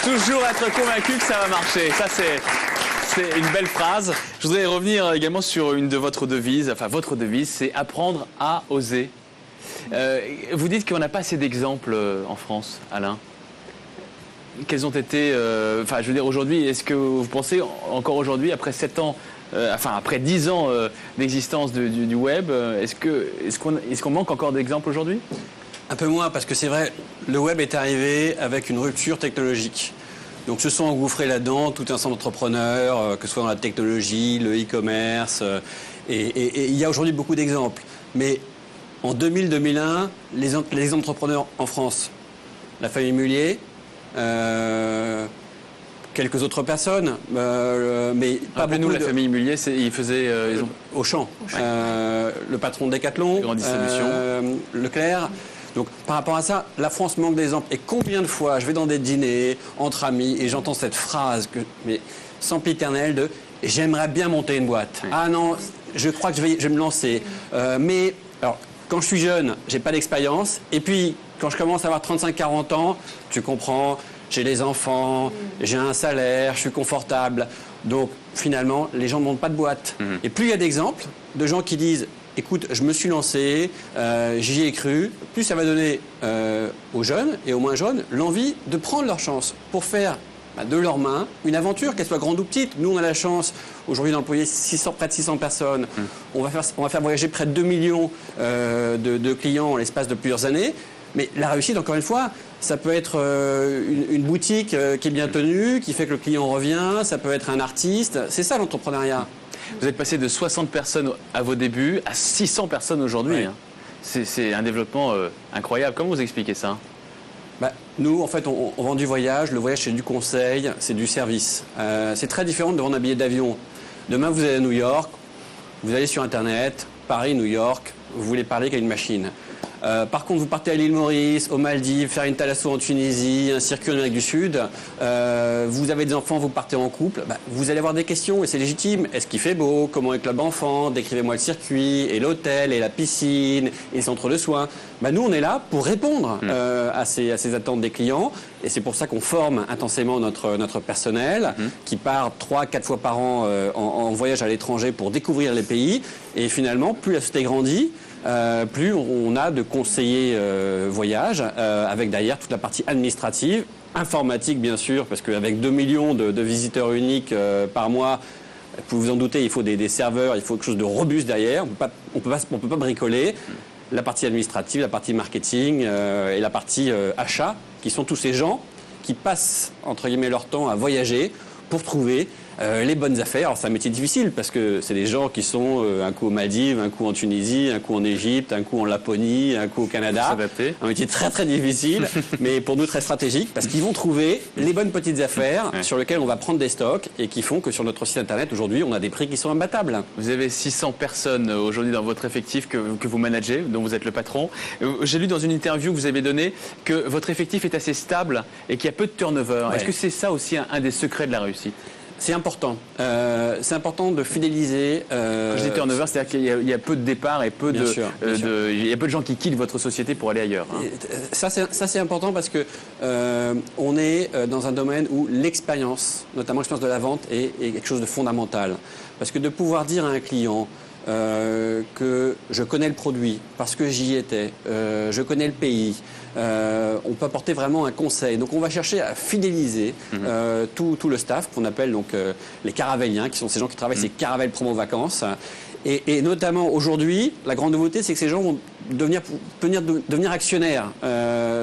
Toujours être convaincu que ça va marcher. Ça, c'est une belle phrase. Je voudrais revenir également sur une de votre devise. Enfin, votre devise, c'est apprendre à oser. Vous dites qu'on n'a pas assez d'exemples en France, Alain. Quels ont été... Enfin, je veux dire, aujourd'hui, est-ce que vous pensez, encore aujourd'hui, après 7 ans, après 10 ans d'existence du web, est-ce qu'on manque encore d'exemples aujourd'hui? Un peu moins, parce que c'est vrai, le web est arrivé avec une rupture technologique. Donc se sont engouffrés là-dedans tout un ensemble d'entrepreneurs, que ce soit dans la technologie, le e-commerce, et il y a aujourd'hui beaucoup d'exemples. Mais en 2000-2001, les entrepreneurs en France, la famille Mullier, quelques autres personnes, mais pas beaucoup. Nous, la famille Mullier, ils faisaient... Auchan, le patron de Decathlon, grande distribution. Leclerc. Donc par rapport à ça, la France manque d'exemples. Et combien de fois je vais dans des dîners entre amis et j'entends cette phrase, mais sempiternelle de « j'aimerais bien monter une boîte oui. ». Ah non, je crois que je vais me lancer. Mais alors, quand je suis jeune, j'ai pas d'expérience. Et puis, quand je commence à avoir 35-40 ans, tu comprends, j'ai des enfants, j'ai un salaire, je suis confortable. Donc finalement, les gens ne montent pas de boîte. Et plus il y a d'exemples de gens qui disent écoute, je me suis lancé, j'y ai cru, plus ça va donner aux jeunes et aux moins jeunes l'envie de prendre leur chance pour faire de leurs mains une aventure, qu'elle soit grande ou petite. Nous, on a la chance aujourd'hui d'employer près de 600 personnes. On va faire voyager près de 2 millions de clients en l'espace de plusieurs années. Mais la réussite, encore une fois, ça peut être une boutique qui est bien tenue, qui fait que le client revient, ça peut être un artiste. C'est ça l'entrepreneuriat. Vous êtes passé de 60 personnes à vos débuts à 600 personnes aujourd'hui. Oui. Hein. C'est un développement incroyable. Comment vous expliquez ça? Nous, en fait, on vend du voyage. Le voyage, c'est du conseil, c'est du service. C'est très différent de vendre un billet d'avion. Demain, vous allez à New York, vous allez sur Internet, Paris, New York, vous voulez parler qu'à une machine. Par contre, vous partez à l'île Maurice, aux Maldives, faire une thalasso en Tunisie, un circuit en Amérique du Sud. Vous avez des enfants, vous partez en couple. Vous allez avoir des questions et c'est légitime. Est-ce qu'il fait beau? Comment est le club enfant? Décrivez-moi le circuit et l'hôtel et la piscine et le centre de soins. Nous, on est là pour répondre à ces attentes des clients. Et c'est pour ça qu'on forme intensément notre personnel qui part 3-4 fois par an en voyage à l'étranger pour découvrir les pays. Et finalement, plus la société grandit, plus on a de conseillers voyage, avec derrière toute la partie administrative, informatique bien sûr, parce qu'avec 2 millions de visiteurs uniques par mois, vous pouvez vous en douter, il faut des serveurs, il faut quelque chose de robuste derrière, on peut pas bricoler. La partie administrative, la partie marketing et la partie achat, qui sont tous ces gens qui passent, entre guillemets, leur temps à voyager pour trouver les bonnes affaires. Alors c'est un métier difficile parce que c'est des gens qui sont un coup aux Maldives, un coup en Tunisie, un coup en Égypte, un coup en Laponie, un coup au Canada. Un métier très très difficile, mais pour nous très stratégique parce qu'ils vont trouver les bonnes petites affaires sur lesquelles on va prendre des stocks et qui font que sur notre site internet aujourd'hui on a des prix qui sont imbattables. Vous avez 600 personnes aujourd'hui dans votre effectif que vous managez, dont vous êtes le patron. J'ai lu dans une interview que vous avez donnée que votre effectif est assez stable et qu'il y a peu de turnover. Est-ce que c'est ça aussi un des secrets de la réussite? C'est important. C'est important de fidéliser. Quand je dis turnover, c'est-à-dire qu'il y a peu de départs et il y a peu de gens qui quittent votre société pour aller ailleurs. Hein. Ça, c'est important parce que on est dans un domaine où l'expérience, notamment l'expérience de la vente, est quelque chose de fondamental. Parce que de pouvoir dire à un client que je connais le produit parce que j'y étais, je connais le pays. On peut apporter vraiment un conseil. Donc on va chercher à fidéliser tout le staff qu'on appelle donc les caravéliens, qui sont ces gens qui travaillent ces caravelles promo vacances. Et notamment aujourd'hui, la grande nouveauté, c'est que ces gens vont devenir actionnaires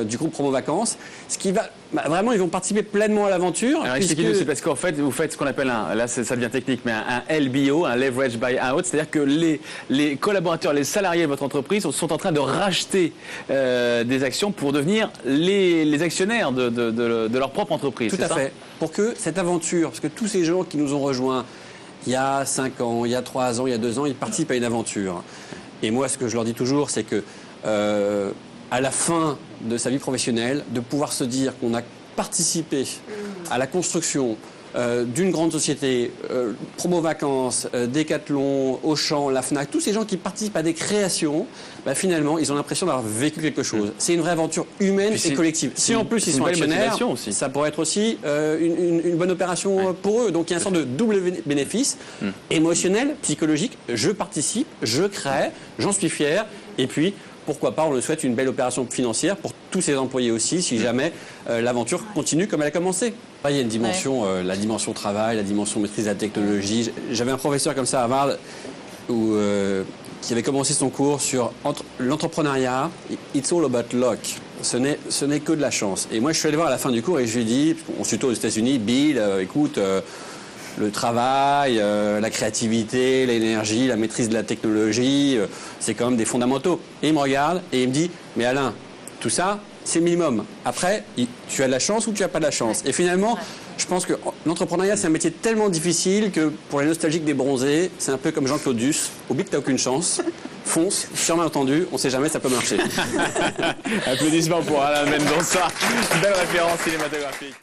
du groupe Promo Vacances, ce qui va vraiment, ils vont participer pleinement à l'aventure. Alors expliquez-nous, c'est parce qu'en fait, vous faites ce qu'on appelle là ça devient technique, mais un LBO, un Leverage Buyout, c'est-à-dire que les collaborateurs, les salariés de votre entreprise sont en train de racheter des actions pour devenir les actionnaires de leur propre entreprise. Tout à fait. Pour que cette aventure, parce que tous ces gens qui nous ont rejoints il y a 5 ans, il y a 3 ans, il y a 2 ans, ils participent à une aventure. Et moi, ce que je leur dis toujours, c'est que à la fin de sa vie professionnelle, de pouvoir se dire qu'on a participé à la construction d'une grande société, Promo Vacances, Decathlon, Auchan, la Fnac, tous ces gens qui participent à des créations, bah, finalement, ils ont l'impression d'avoir vécu quelque chose. C'est une vraie aventure humaine et collective. Si en plus ils sont actionnaires, ça pourrait être aussi une bonne opération pour eux. Donc il y a une sorte de double bénéfice, émotionnel, psychologique. Je participe, je crée, j'en suis fier. Et puis, pourquoi pas, on le souhaite, une belle opération financière pour tous ces employés aussi, si jamais l'aventure continue comme elle a commencé. Il y a une dimension, la dimension travail, la dimension maîtrise de la technologie. J'avais un professeur comme ça à Harvard qui avait commencé son cours sur l'entrepreneuriat. It's all about luck. Ce n'est que de la chance. Et moi, je suis allé voir à la fin du cours et je lui ai dit, on se tutoie aux États-Unis, Bill, écoute, le travail, la créativité, l'énergie, la maîtrise de la technologie, c'est quand même des fondamentaux. Et il me regarde et il me dit, mais Alain, tout ça, c'est le minimum. Après, tu as de la chance ou tu n'as pas de la chance. Et finalement, je pense que l'entrepreneuriat, c'est un métier tellement difficile que pour les nostalgiques des bronzés, c'est un peu comme Jean-Claude Duss. Oublie que tu n'as aucune chance. Fonce, sûrement entendu, on ne sait jamais, ça peut marcher. Applaudissements pour Alain Mendonça. Belle référence cinématographique.